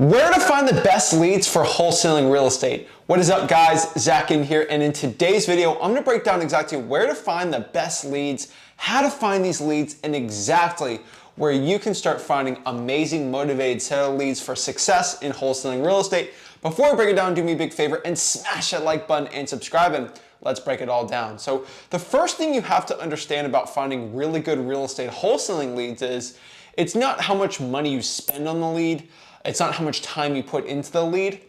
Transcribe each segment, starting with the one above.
Where to find the best leads for wholesaling real estate. What is up, guys? Zach Ginn here, and in today's video, I'm gonna break down exactly where to find the best leads, how to find these leads, and exactly where you can start finding amazing motivated seller leads for success in wholesaling real estate. Before I break it down, do me a big favor and smash that like button and subscribe, and let's break it all down. So the first thing you have to understand about finding really good real estate wholesaling leads is it's not how much money you spend on the lead. It's not how much time you put into the lead.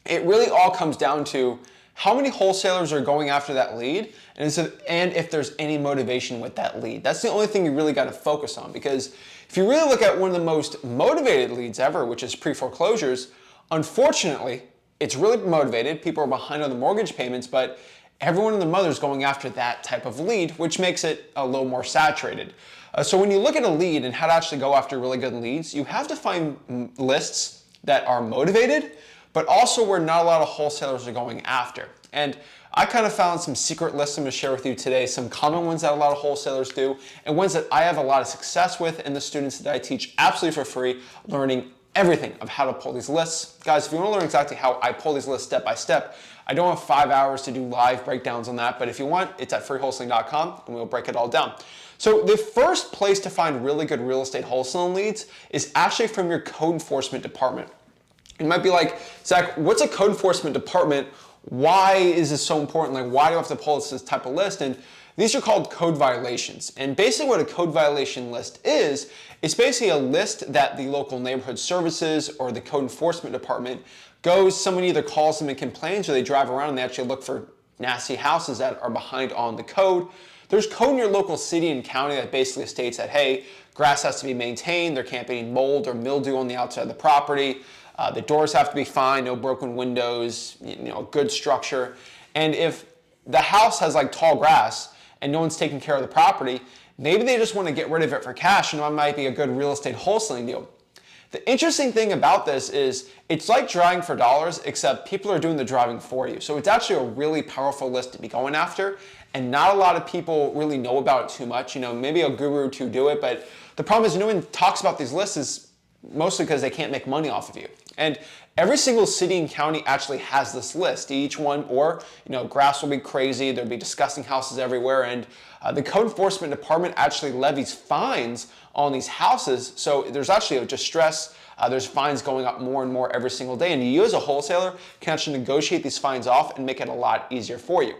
It really all comes down to how many wholesalers are going after that lead and if there's any motivation with that lead. That's the only thing you really got to focus on, because if you really look at one of the most motivated leads ever, which is pre-foreclosures, unfortunately, it's really motivated. People are behind on the mortgage payments, but everyone and their mother is going after that type of lead, which makes it a little more saturated. So when you look at a lead and how to actually go after really good leads, you have to find lists that are motivated, but also where not a lot of wholesalers are going after. And I kind of found some secret lists I'm going to share with you today, some common ones that a lot of wholesalers do, and ones that I have a lot of success with, and the students that I teach absolutely for free, learning everything of how to pull these lists. Guys, if you want to learn exactly how I pull these lists step by step, I don't have 5 hours to do live breakdowns on that, but if you want, it's at freewholesaling.com and we'll break it all down. So the first place to find really good real estate wholesaling leads is actually from your code enforcement department. You might be like, Zach, what's a code enforcement department? Why is this so important? Like, why do I have to pull this type of list? And these are called code violations. And basically what a code violation list is, it's basically a list that the local neighborhood services or the code enforcement department goes, someone either calls them and complains, or they drive around and they actually look for nasty houses that are behind on the code. There's code in your local city and county that basically states that, hey, grass has to be maintained, there can't be any mold or mildew on the outside of the property, the doors have to be fine, no broken windows, good structure. And if the house has like tall grass and no one's taking care of the property, maybe they just want to get rid of it for cash, and that might be a good real estate wholesaling deal. The interesting thing about this is it's like driving for dollars, except people are doing the driving for you. So it's actually a really powerful list to be going after, and not a lot of people really know about it too much. Maybe a guru or two do it, but the problem is no one talks about these lists is mostly because they can't make money off of you. And every single city and county actually has this list. Each one, or grass will be crazy, there'll be disgusting houses everywhere, and the code enforcement department actually levies fines on these houses. So there's actually a distress. There's fines going up more and more every single day, and you as a wholesaler can actually negotiate these fines off and make it a lot easier for you.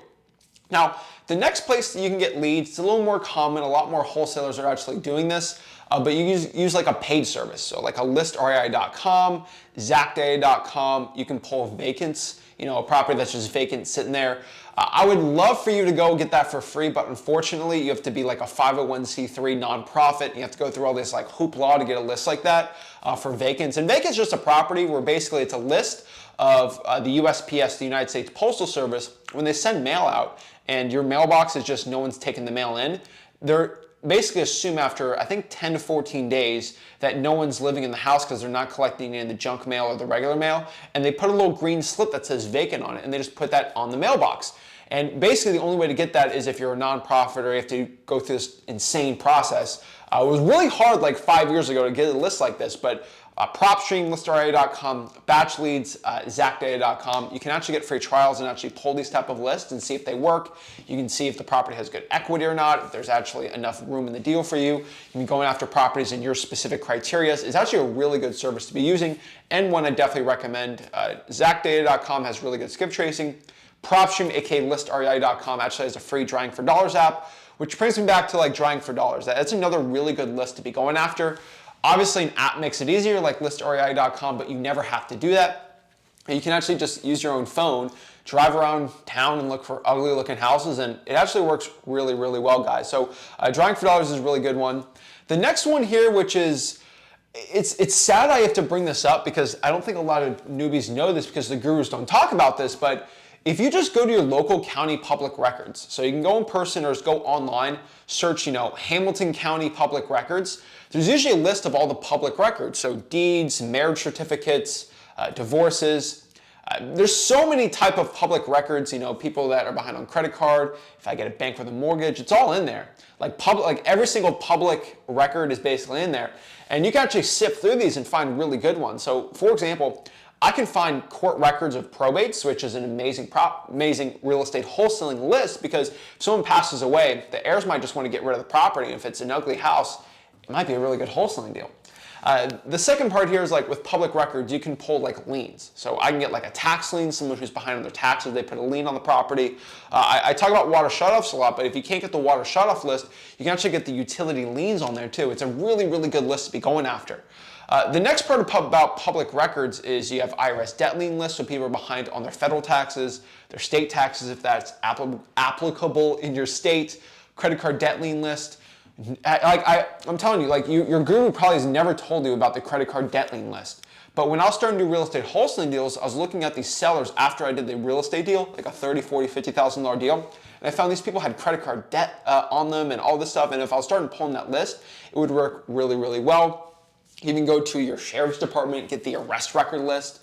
Now, the next place that you can get leads, it's a little more common, a lot more wholesalers are actually doing this, but you use like a paid service. So like a listrei.com, zachdata.com, you can pull vacants, a property that's just vacant sitting there. I would love for you to go get that for free, but unfortunately you have to be like a 501c3 nonprofit. You have to go through all this like hoopla to get a list like that for vacants. And vacants is just a property where basically it's a list of the USPS, the United States Postal Service. When they send mail out and your mailbox is just no one's taking the mail in, they're basically assume after, I think, 10 to 14 days that no one's living in the house because they're not collecting it in the junk mail or the regular mail, and they put a little green slip that says vacant on it, and they just put that on the mailbox. And basically the only way to get that is if you're a nonprofit or you have to go through this insane process. It was really hard like 5 years ago to get a list like this, but PropStream, listrei.com, batch leads, zachdata.com. You can actually get free trials and actually pull these type of lists and see if they work. You can see if the property has good equity or not, if there's actually enough room in the deal for you. You can be going after properties in your specific criteria. It's actually a really good service to be using, and one I definitely recommend. Zachdata.com has really good skip tracing. PropStream, aka listrei.com, actually has a free drying for dollars app, which brings me back to like drying for dollars. That's another really good list to be going after. Obviously, an app makes it easier, like listrei.com, but you never have to do that. And you can actually just use your own phone, drive around town and look for ugly looking houses, and it actually works really, really well, guys. So drawing for dollars is a really good one. The next one here, which is, it's sad I have to bring this up because I don't think a lot of newbies know this because the gurus don't talk about this, but if you just go to your local county public records, so you can go in person or just go online, search, Hamilton County Public Records, there's usually a list of all the public records, so deeds, marriage certificates, divorces. There's so many type of public records, people that are behind on credit card, if I get a bank with a mortgage, it's all in there. Like every single public record is basically in there. And you can actually sift through these and find really good ones. So for example, I can find court records of probates, which is an amazing real estate wholesaling list, because if someone passes away, the heirs might just want to get rid of the property. And if it's an ugly house, it might be a really good wholesaling deal. The second part here is like with public records, you can pull like liens. So I can get like a tax lien, someone who's behind on their taxes, they put a lien on the property. I talk about water shutoffs a lot, but if you can't get the water shutoff list, you can actually get the utility liens on there too. It's a really, really good list to be going after. The next part about public records is you have IRS debt lien lists, so people are behind on their federal taxes, their state taxes if that's applicable in your state, credit card debt lien list. I'm telling you, like your guru probably has never told you about the credit card debt lien list. But when I was starting to do real estate wholesaling deals, I was looking at these sellers after I did the real estate deal, like a $30,000, $40,000, $50,000 deal. And I found these people had credit card debt on them and all this stuff. And if I was starting pulling that list, it would work really, really well. You can go to your sheriff's department, get the arrest record list.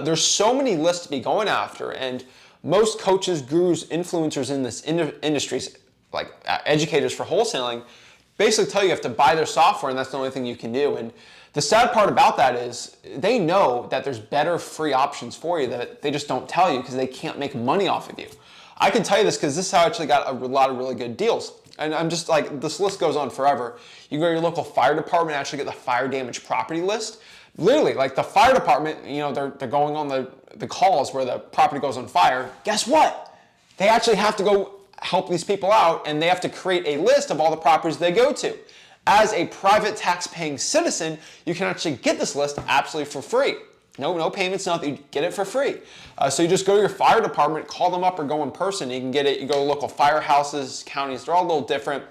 There's so many lists to be going after. And most coaches, gurus, influencers in this industry, like educators for wholesaling, basically tell you have to buy their software and that's the only thing you can do. And the sad part about that is they know that there's better free options for you that they just don't tell you because they can't make money off of you. I can tell you this because this is how I actually got a lot of really good deals. And I'm just like, this list goes on forever. You go to your local fire department and actually get the fire damage property list. Literally, like the fire department, they're going on the calls where the property goes on fire. Guess what? They actually have to go help these people out and they have to create a list of all the properties they go to. As a private tax-paying citizen, you can actually get this list absolutely for free. No payments, nothing, you get it for free. So you just go to your fire department, call them up or go in person, you can get it. You go to local firehouses, counties, they're all a little different.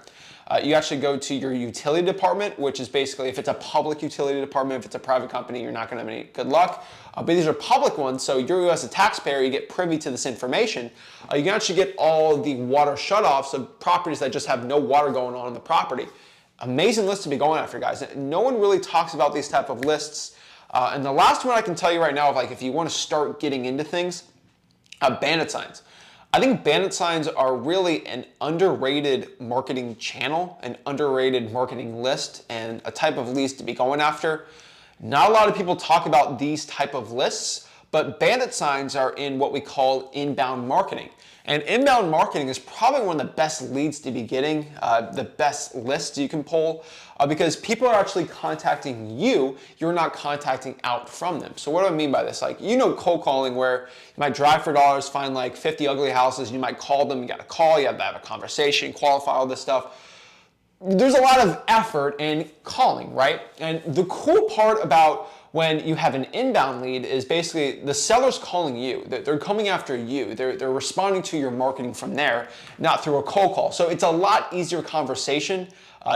You actually go to your utility department, which is basically if it's a public utility department, if it's a private company, you're not gonna have any good luck. But these are public ones, so you as a taxpayer, you get privy to this information. You can actually get all the water shutoffs of properties that just have no water going on in the property. Amazing list to be going after, guys. No one really talks about these type of lists. And the last one I can tell you right now, if you want to start getting into things, Bandit signs. I think Bandit signs are really an underrated marketing channel, an underrated marketing list, and a type of leads to be going after. Not a lot of people talk about these type of lists, but Bandit signs are in what we call inbound marketing. And inbound marketing is probably one of the best leads to be getting, the best lists you can pull, because people are actually contacting you, you're not contacting out from them. So what do I mean by this? Cold calling where you might drive for dollars, find like 50 ugly houses, you might call them, you got to call, you have to have a conversation, qualify all this stuff. There's a lot of effort in calling, right? And the cool part about when you have an inbound lead is basically the seller's calling you. They're coming after you. They're responding to your marketing from there, not through a cold call. So it's a lot easier conversation.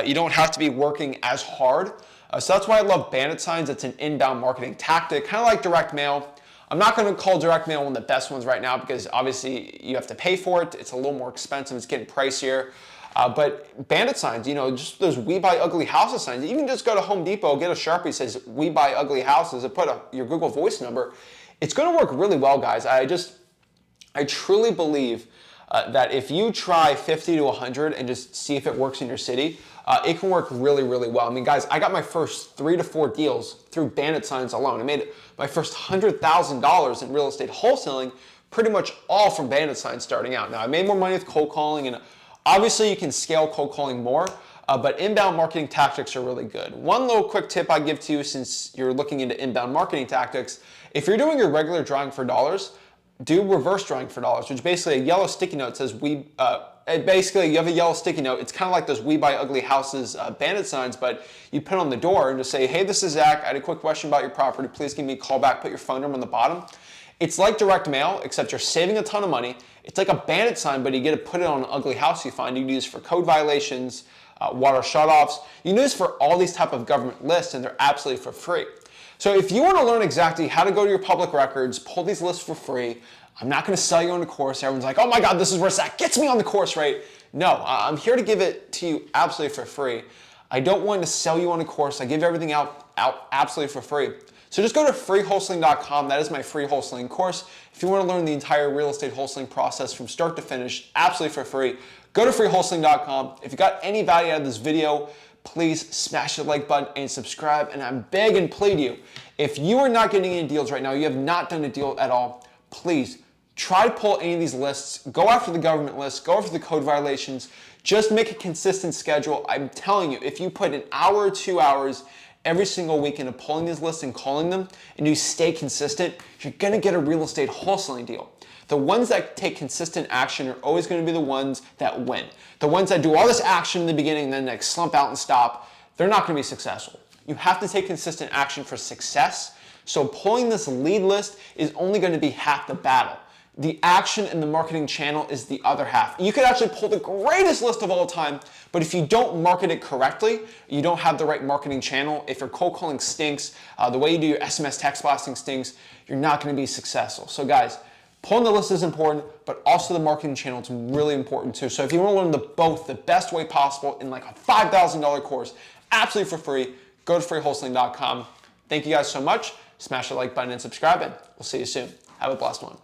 You don't have to be working as hard. So that's why I love Bandit signs. It's an inbound marketing tactic, kind of like direct mail. I'm not going to call direct mail one of the best ones right now because obviously you have to pay for it. It's a little more expensive. It's getting pricier. But Bandit signs, just those We Buy Ugly Houses signs. You can just go to Home Depot, get a Sharpie that says We Buy Ugly Houses and put your Google Voice number. It's going to work really well, guys. I truly believe that if you try 50 to 100 and just see if it works in your city, it can work really, really well. I mean, guys, I got my first 3 to 4 deals through Bandit signs alone. I made my first $100,000 in real estate wholesaling, pretty much all from Bandit signs starting out. Now, I made more money with cold calling, and obviously you can scale cold calling more, but inbound marketing tactics are really good. One little quick tip I give to you since you're looking into inbound marketing tactics, if you're doing your regular drawing for dollars, do reverse drawing for dollars, which is basically a yellow sticky note says basically you have a yellow sticky note. It's kind of like those We Buy Ugly Houses Bandit signs, but you put it on the door and just say, hey, this is Zach. I had a quick question about your property. Please give me a call back. Put your phone number on the bottom. It's like direct mail, except you're saving a ton of money. It's like a Bandit sign, but you get to put it on an ugly house you find. You can use for code violations, water shutoffs. You can use for all these type of government lists, and they're absolutely for free. So if you want to learn exactly how to go to your public records, pull these lists for free, I'm not going to sell you on the course. Everyone's like, oh my God, this is where Zach gets me on the course rate. No, I'm here to give it to you absolutely for free. I don't want to sell you on a course. I give everything out absolutely for free. So just go to freewholesaling.com. That is my free wholesaling course. If you want to learn the entire real estate wholesaling process from start to finish, absolutely for free, go to freewholesaling.com. If you got any value out of this video, please smash the like button and subscribe. And I'm beg and plead you, if you are not getting any deals right now, you have not done a deal at all, please try to pull any of these lists. Go after the government lists, go after the code violations. Just make a consistent schedule. I'm telling you, if you put an hour or 2 hours every single week into pulling these lists and calling them, and you stay consistent, you're gonna get a real estate wholesaling deal. The ones that take consistent action are always gonna be the ones that win. The ones that do all this action in the beginning and then like slump out and stop, they're not gonna be successful. You have to take consistent action for success. So pulling this lead list is only gonna be half the battle. The action and the marketing channel is the other half. You could actually pull the greatest list of all time, but if you don't market it correctly, you don't have the right marketing channel, if your cold calling stinks, the way you do your SMS text blasting stinks, you're not gonna be successful. So guys, pulling the list is important, but also the marketing channel is really important too. So if you wanna learn both the best way possible in like a $5,000 course, absolutely for free, go to freewholesaling.com. Thank you guys so much. Smash the like button and subscribe, and we'll see you soon. Have a blessed one.